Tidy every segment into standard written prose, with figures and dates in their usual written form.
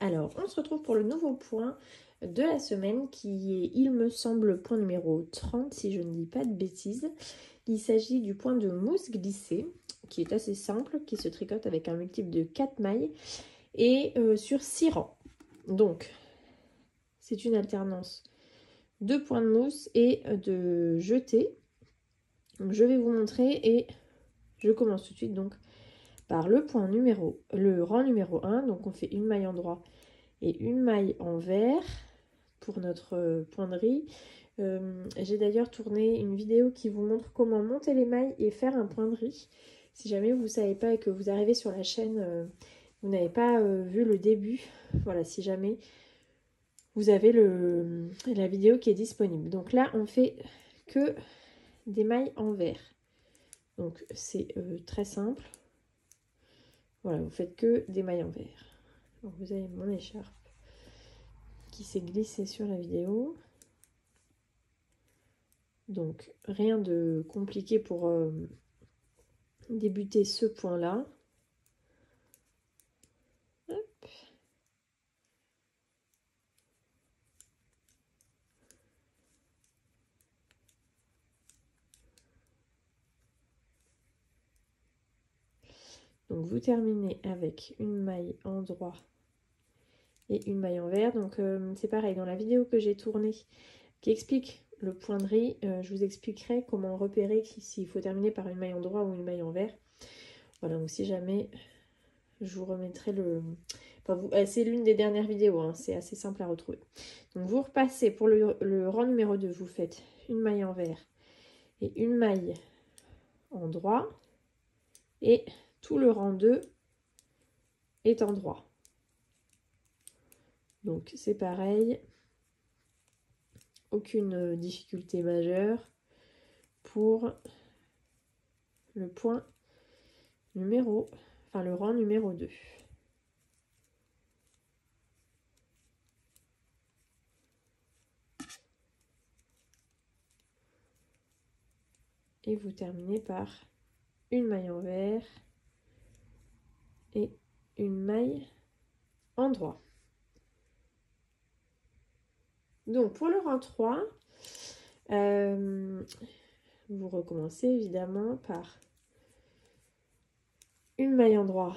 Alors, on se retrouve pour le nouveau point de la semaine qui est, il me semble, point numéro 30 si je ne dis pas de bêtises. Il s'agit du point de mousse glissée qui est assez simple, qui se tricote avec un multiple de 4 mailles et sur 6 rangs. Donc, c'est une alternance de points de mousse et de jetés. Donc, je vais vous montrer et je commence tout de suite donc par le rang numéro 1. Donc, on fait une maille en droit et une maille en vert pour notre point de riz. J'ai d'ailleurs tourné une vidéo qui vous montre comment monter les mailles et faire un point de riz. Si jamais vous ne savez pas et que vous arrivez sur la chaîne, vous n'avez pas vu le début, voilà, si jamais vous avez la vidéo qui est disponible. Donc là, on fait que des mailles en vert. Donc c'est très simple. Voilà, vous faites que des mailles en vert. Donc vous avez mon écharpe qui s'est glissée sur la vidéo. Donc rien de compliqué pour débuter ce point-là. Donc vous terminez avec une maille en droit et une maille en vert. Donc c'est pareil, dans la vidéo que j'ai tournée qui explique le point de riz, je vous expliquerai comment repérer s'il faut terminer par une maille en droit ou une maille en vert. Voilà, donc si jamais, je vous remettrai le... Enfin, c'est l'une des dernières vidéos, hein, c'est assez simple à retrouver. Donc vous repassez pour le rang numéro 2, vous faites une maille en vert et une maille en droit. Et tout le rang 2 est en droit. Donc c'est pareil, aucune difficulté majeure pour le point le rang numéro 2. Et vous terminez par une maille en vert et une maille en droit. Donc pour le rang 3, vous recommencez évidemment par une maille en droit,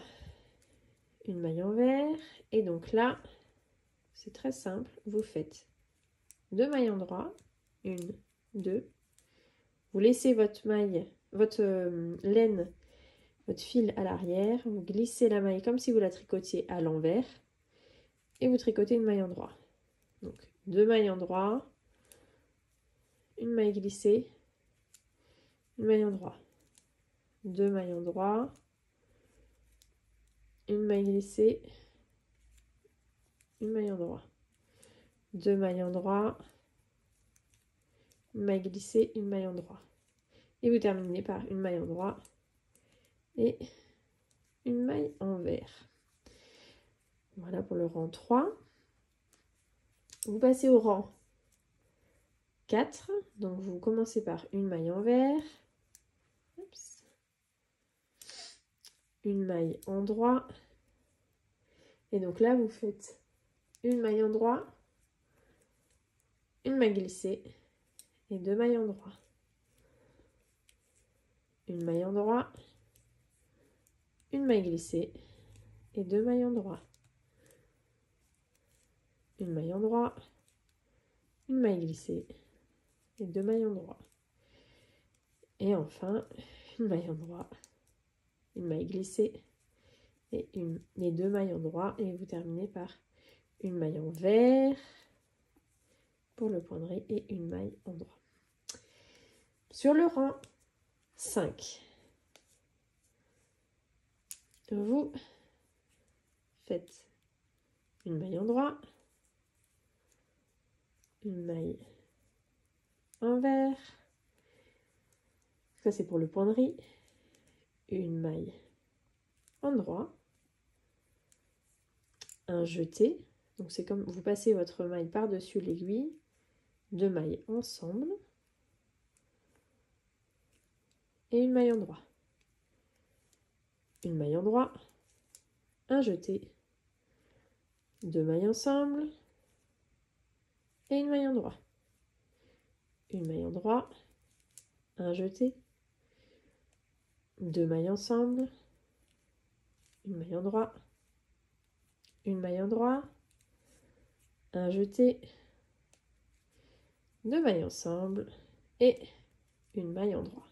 une maille en vert. Et donc là, c'est très simple, vous faites deux mailles en droit, une, deux. Vous laissez votre maille, votre laine, votre fil à l'arrière. Vous glissez la maille comme si vous la tricotiez à l'envers. Et vous tricotez une maille en droit. Donc deux mailles en droit, une maille glissée, une maille en droit. Deux mailles en droit, une maille glissée, une maille en droit. Deux mailles en droit, une maille glissée, une maille en droit. Et vous terminez par une maille en droit et une maille en vert. Voilà pour le rang 3. Vous passez au rang 4. Donc vous commencez par une maille en vert. Oups. Une maille en droit. Et donc là, vous faites une maille en droit, une maille glissée et deux mailles en droit. Une maille en droit, une maille glissée et deux mailles en droit. Une maille en droit, une maille glissée et deux mailles en droit. Et enfin, une maille en droit, une maille glissée et deux mailles en droit. Et vous terminez par une maille en vert pour le point de riz et une maille en droit. Sur le rang 5, vous faites une maille en droit, une maille en vert, ça c'est pour le point de riz, une maille en droit, un jeté, donc c'est comme vous passez votre maille par-dessus l'aiguille, deux mailles ensemble, et une maille en droit. Une maille en droit, un jeté, 2 mailles ensemble et une maille endroit. Une maille endroit, un jeté, 2 mailles ensemble, une maille endroit, une maille endroit, un jeté, 2 mailles ensemble et une maille endroit.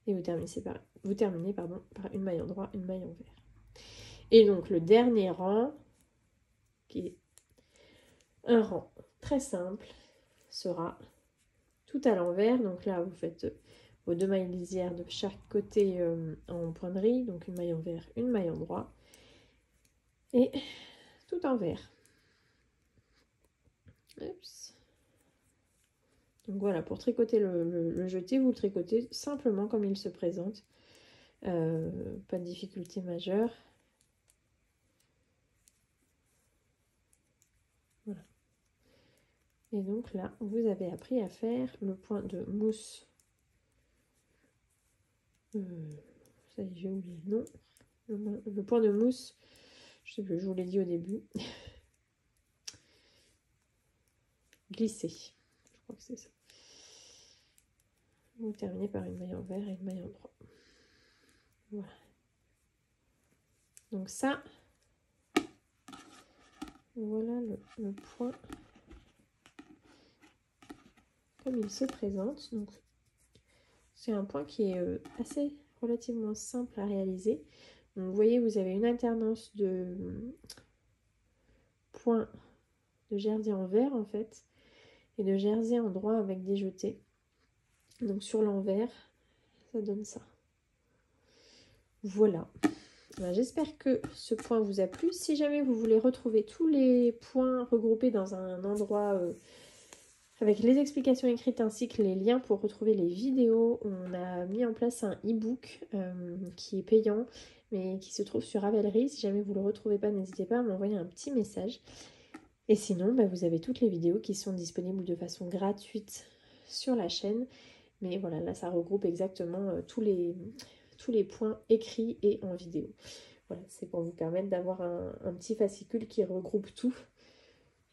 Et vous terminez par une maille endroit, une maille envers. Et donc le dernier rang, qui est un rang très simple, sera tout à l'envers. Donc là, vous faites vos 2 mailles lisières de chaque côté en pointerie. Donc une maille envers, une maille endroit. Et tout envers. Oups. Donc voilà, pour tricoter le jeté, vous le tricotez simplement comme il se présente. Pas de difficulté majeure. Voilà. Et donc là, vous avez appris à faire le point de mousse. Ça y est, j'ai oublié le nom. Le point de mousse, je sais plus, je vous l'ai dit au début. Glisser, je crois que c'est ça. Vous terminez par une maille envers et une maille endroit. Voilà. Donc ça, voilà le point comme il se présente. Donc c'est un point qui est assez relativement simple à réaliser. Donc vous voyez, vous avez une alternance de points de jersey en vert en fait et de jersey en droit avec des jetés. Donc sur l'envers, ça donne ça. Voilà. J'espère que ce point vous a plu. Si jamais vous voulez retrouver tous les points regroupés dans un endroit avec les explications écrites ainsi que les liens pour retrouver les vidéos, on a mis en place un e-book qui est payant mais qui se trouve sur Ravelry. Si jamais vous ne le retrouvez pas, n'hésitez pas à m'envoyer un petit message. Et sinon, vous avez toutes les vidéos qui sont disponibles de façon gratuite sur la chaîne. Mais voilà, là ça regroupe exactement tous les points écrits et en vidéo. Voilà, c'est pour vous permettre d'avoir un petit fascicule qui regroupe tout.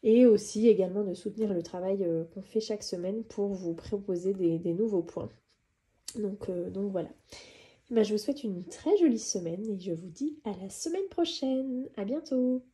Et aussi également de soutenir le travail qu'on fait chaque semaine pour vous proposer des nouveaux points. Donc voilà. Je vous souhaite une très jolie semaine et je vous dis à la semaine prochaine. À bientôt.